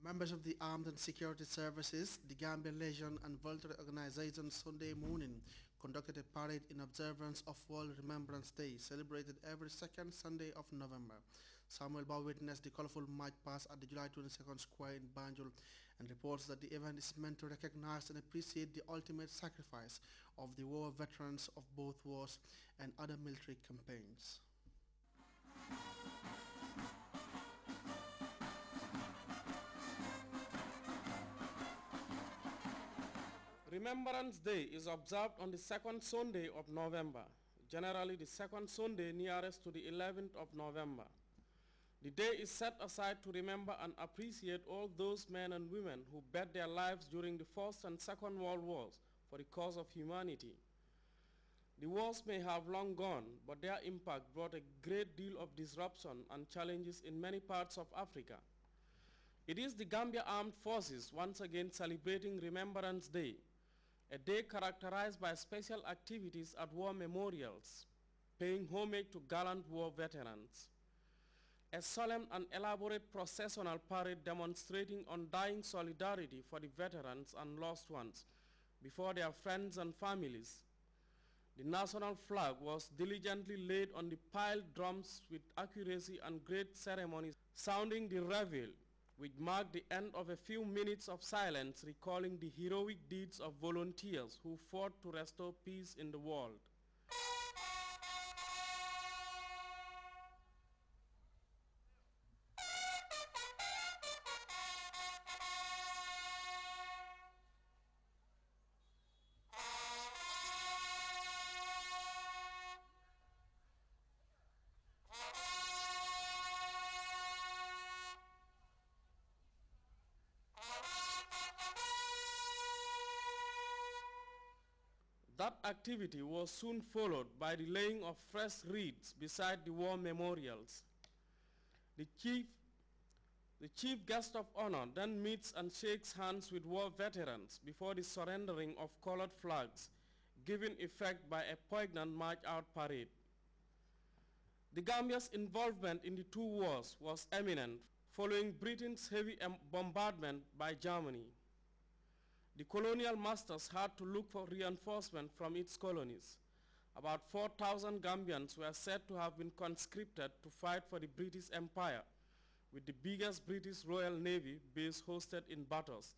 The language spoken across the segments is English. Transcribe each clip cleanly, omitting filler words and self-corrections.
Members of the Armed and Security Services, the Gambian Legion and voluntary organization Sunday morning conducted a parade in observance of World Remembrance Day, celebrated every second Sunday of November. Samuel Ba witnessed the colorful march past at the July 22nd Square in Banjul and reports that the event is meant to recognize and appreciate the ultimate sacrifice of the war veterans of both wars and other military campaigns. Remembrance Day is observed on the second Sunday of November, generally the second Sunday nearest to the 11th of November. The day is set aside to remember and appreciate all those men and women who bet their lives during the First and Second World Wars for the cause of humanity. The wars may have long gone, but their impact brought a great deal of disruption and challenges in many parts of Africa. It is the Gambia Armed Forces once again celebrating Remembrance Day, a day characterized by special activities at war memorials, paying homage to gallant war veterans. A solemn and elaborate processional parade demonstrating undying solidarity for the veterans and lost ones before their friends and families. The national flag was diligently laid on the piled drums with accuracy and great ceremony, sounding the reveille, which marked the end of a few minutes of silence recalling the heroic deeds of volunteers who fought to restore peace in the world. That activity was soon followed by the laying of fresh wreaths beside the war memorials. The chief guest of honor then meets and shakes hands with war veterans before the surrendering of colored flags, given effect by a poignant march-out parade. The Gambia's involvement in the two wars was eminent, following Britain's heavy bombardment by Germany. The colonial masters had to look for reinforcement from its colonies. About 4,000 Gambians were said to have been conscripted to fight for the British Empire, with the biggest British Royal Navy base hosted in Bathurst.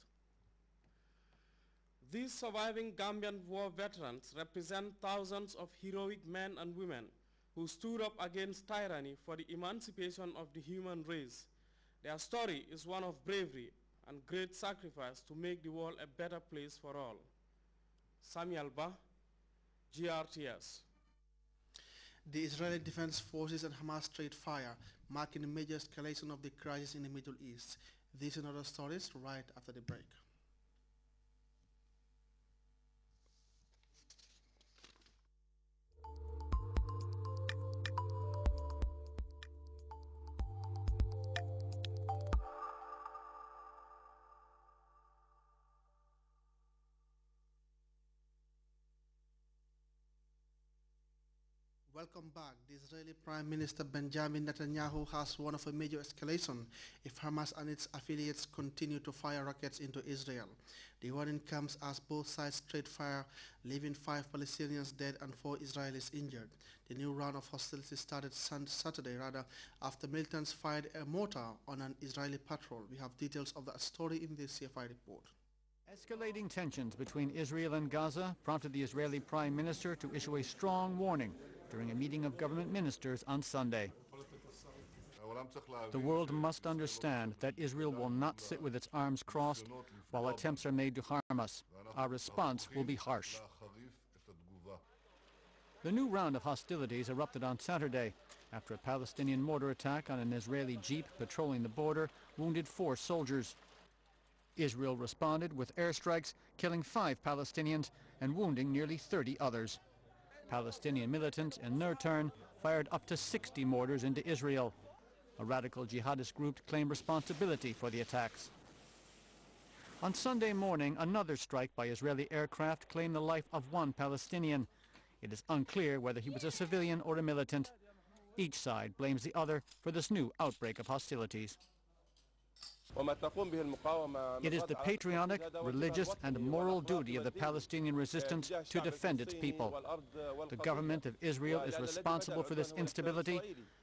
These surviving Gambian war veterans represent thousands of heroic men and women who stood up against tyranny for the emancipation of the human race. Their story is one of bravery and great sacrifice to make the world a better place for all. Samuel Ba, GRTS. The Israeli Defense Forces and Hamas trade fire, marking a major escalation of the crisis in the Middle East. These and other stories right after the break. Welcome back. The Israeli Prime Minister Benjamin Netanyahu has warned of a major escalation if Hamas and its affiliates continue to fire rockets into Israel. The warning comes as both sides trade fire, leaving 5 Palestinians dead and 4 Israelis injured. The new round of hostilities started Saturday after militants fired a mortar on an Israeli patrol. We have details of that story in this CFI report. Escalating tensions between Israel and Gaza prompted the Israeli Prime Minister to issue a strong warning during a meeting of government ministers on Sunday. The world must understand that Israel will not sit with its arms crossed while attempts are made to harm us. Our response will be harsh. The new round of hostilities erupted on Saturday after a Palestinian mortar attack on an Israeli jeep patrolling the border wounded 4 soldiers. Israel responded with airstrikes, killing 5 Palestinians and wounding nearly 30 others. Palestinian militants, in their turn, fired up to 60 mortars into Israel. A radical jihadist group claimed responsibility for the attacks. On Sunday morning, another strike by Israeli aircraft claimed the life of 1 Palestinian. It is unclear whether he was a civilian or a militant. Each side blames the other for this new outbreak of hostilities. It is the patriotic, religious and moral duty of the Palestinian resistance to defend its people. The government of Israel is responsible for this instability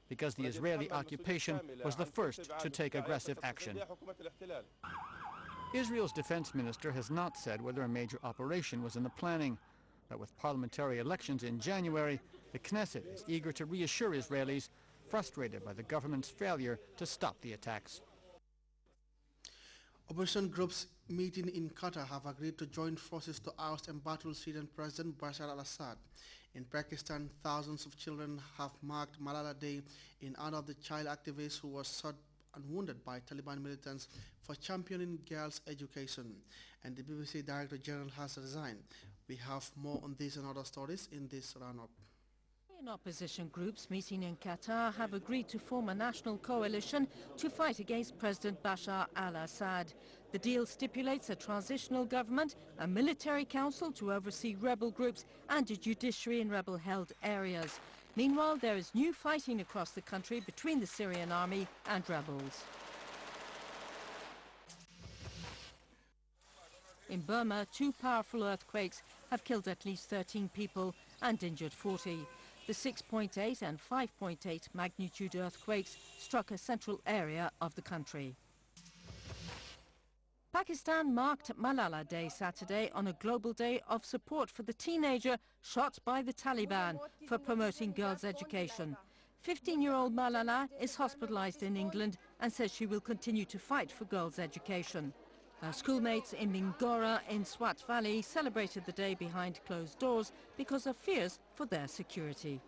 because the Israeli occupation was the first to take aggressive action. Israel's defense minister has not said whether a major operation was in the planning, but with parliamentary elections in January, the Knesset is eager to reassure Israelis frustrated by the government's failure to stop the attacks. Opposition groups meeting in Qatar have agreed to join forces to oust embattled Syrian President Bashar al-Assad. In Pakistan, thousands of children have marked Malala Day in honor of the child activist who was shot and wounded by Taliban militants for championing girls' education. And the BBC Director General has resigned. We have more on this and other stories in this roundup. Opposition groups meeting in Qatar have agreed to form a national coalition to fight against President Bashar al-Assad. The deal stipulates a transitional government, a military council to oversee rebel groups and a judiciary in rebel-held areas. Meanwhile, there is new fighting across the country between the Syrian army and rebels. In Burma, 2 powerful earthquakes have killed at least 13 people and injured 40. The 6.8 and 5.8 magnitude earthquakes struck a central area of the country. Pakistan marked Malala Day Saturday on a global day of support for the teenager shot by the Taliban for promoting girls' education. 15-year-old Malala is hospitalized in England and says she will continue to fight for girls' education. Her schoolmates in Mingora in Swat Valley celebrated the day behind closed doors because of fears for their security.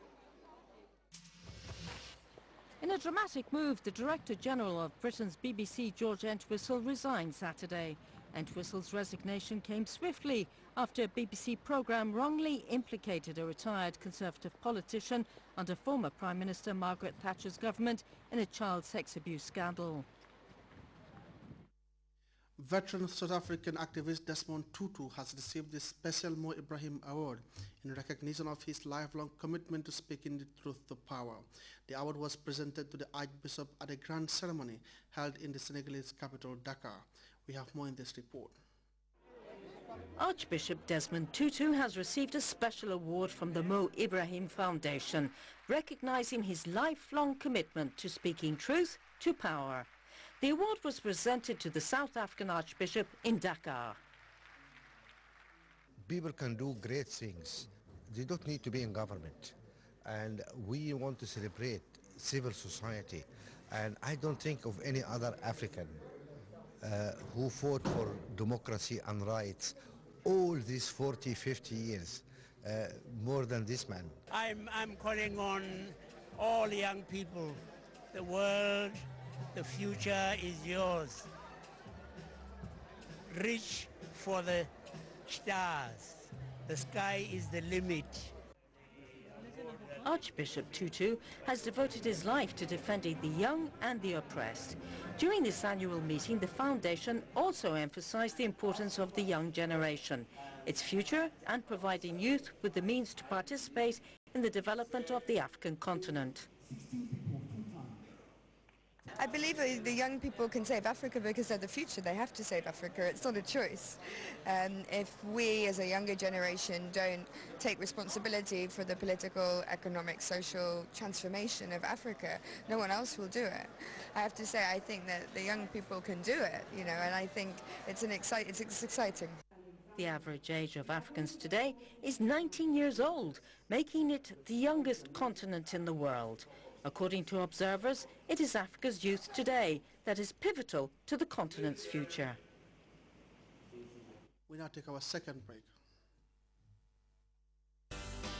In a dramatic move, the Director General of Britain's BBC, George Entwistle, resigned Saturday. Entwistle's resignation came swiftly after a BBC programme wrongly implicated a retired Conservative politician under former Prime Minister Margaret Thatcher's government in a child sex abuse scandal. Veteran South African activist Desmond Tutu has received the Special Mo Ibrahim Award in recognition of his lifelong commitment to speaking the truth to power. The award was presented to the Archbishop at a grand ceremony held in the Senegalese capital, Dakar. We have more in this report. Archbishop Desmond Tutu has received a special award from the Mo Ibrahim Foundation, recognizing his lifelong commitment to speaking truth to power. The award was presented to the South African Archbishop in Dakar. People can do great things. They don't need to be in government. And we want to celebrate civil society. And I don't think of any other African who fought for democracy and rights all these 40, 50 years, more than this man. I'm calling on all young people, the world, the future is yours. Reach for the stars. The sky is the limit. Archbishop Tutu has devoted his life to defending the young and the oppressed. During this annual meeting, the foundation also emphasized the importance of the young generation, its future, and providing youth with the means to participate in the development of the African continent. I believe the young people can save Africa because they're the future. They have to save Africa. It's not a choice. If we as a younger generation don't take responsibility for the political, economic, social transformation of Africa, no one else will do it. I have to say, I think that the young people can do it, you know, and I think it's exciting. The average age of Africans today is 19 years old, making it the youngest continent in the world. According to observers, it is Africa's youth today that is pivotal to the continent's future. We now take our second break.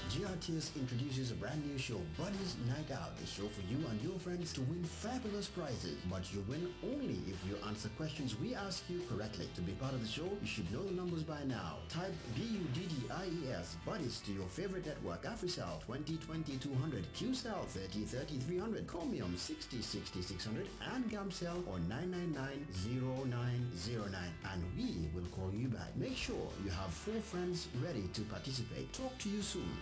Grts introduces a brand new show, Buddies Night Out, a show for you and your friends to win fabulous prizes. But you win only if you answer questions we ask you correctly. To be part of the show, you should know the numbers by now. Type BUDDIES, Buddies, to your favorite network, AfriCell 2020-200, QCell 30-30-300, Chromium 60-60-600, and Gamcell on 999-0909. And we will call you back. Make sure you have 4 friends ready to participate. Talk to you soon.